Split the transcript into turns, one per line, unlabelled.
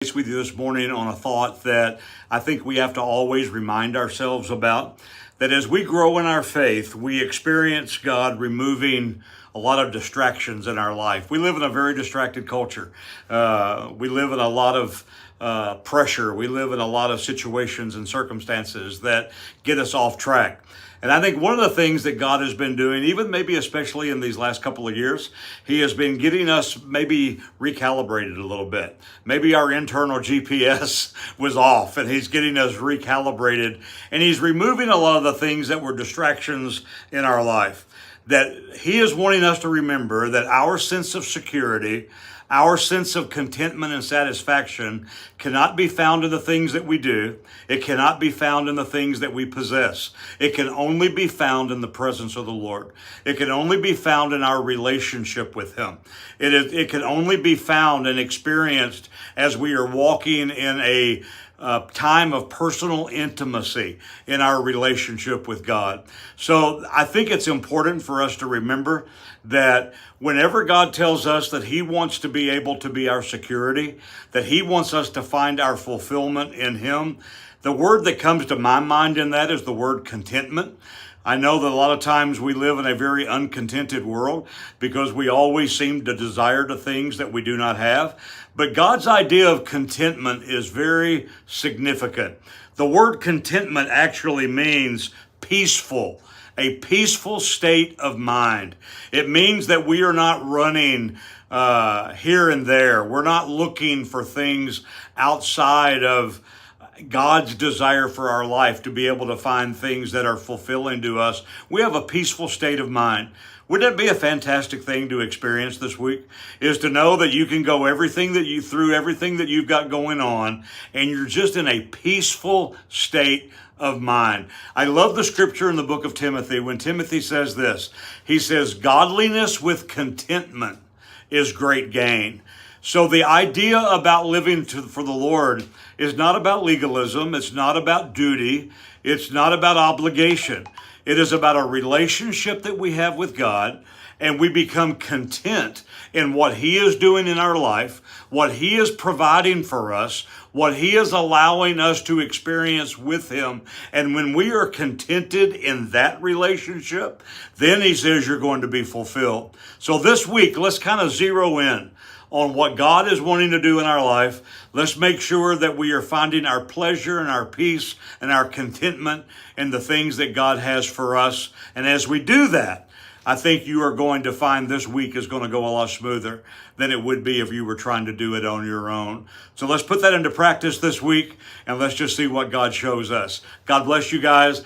With you this morning on a thought that I think we have to always remind ourselves about, that as we grow in our faith, we experience God removing a lot of distractions in our life. We live in a very distracted culture. We live in a lot of pressure. We live in a lot of situations and circumstances that get us off track. And I think one of the things that God has been doing, even maybe especially in these last couple of years, He has been getting us maybe recalibrated a little bit. Maybe our internal GPS was off and He's getting us recalibrated. And He's removing a lot of the things that were distractions in our life. That He is wanting us to remember that our sense of security, our sense of contentment and satisfaction cannot be found in the things that we do. It cannot be found in the things that we possess. It can only be found in the presence of the Lord. It can only be found in our relationship with Him. It can only be found and experienced as we are walking in a time of personal intimacy in our relationship with God. So I think it's important for us to remember that whenever God tells us that He wants to be able to be our security, that He wants us to find our fulfillment in Him, the word that comes to my mind in that is the word contentment. I know that a lot of times we live in a very uncontented world because we always seem to desire the things that we do not have. But God's idea of contentment is very significant. The word contentment actually means peaceful, a peaceful state of mind. It means that we are not running here and there. We're not looking for things outside of God's desire for our life to be able to find things that are fulfilling to us. We have a peaceful state of mind. Wouldn't it be a fantastic thing to experience this week? Is to know that you can go everything that you've got going on, and you're just in a peaceful state of mind. I love the scripture in the book of Timothy when Timothy says this. He says, "Godliness with contentment is great gain." So the idea about living for the Lord is not about legalism. It's not about duty. It's not about obligation. It is about a relationship that we have with God, and we become content in what He is doing in our life, what He is providing for us, what He is allowing us to experience with Him. And when we are contented in that relationship, then He says you're going to be fulfilled. So this week, let's kind of zero in on what God is wanting to do in our life. Let's make sure that we are finding our pleasure and our peace and our contentment in the things that God has for us. And as we do that, I think you are going to find this week is going to go a lot smoother than it would be if you were trying to do it on your own. So let's put that into practice this week, and let's just see what God shows us. God bless you guys.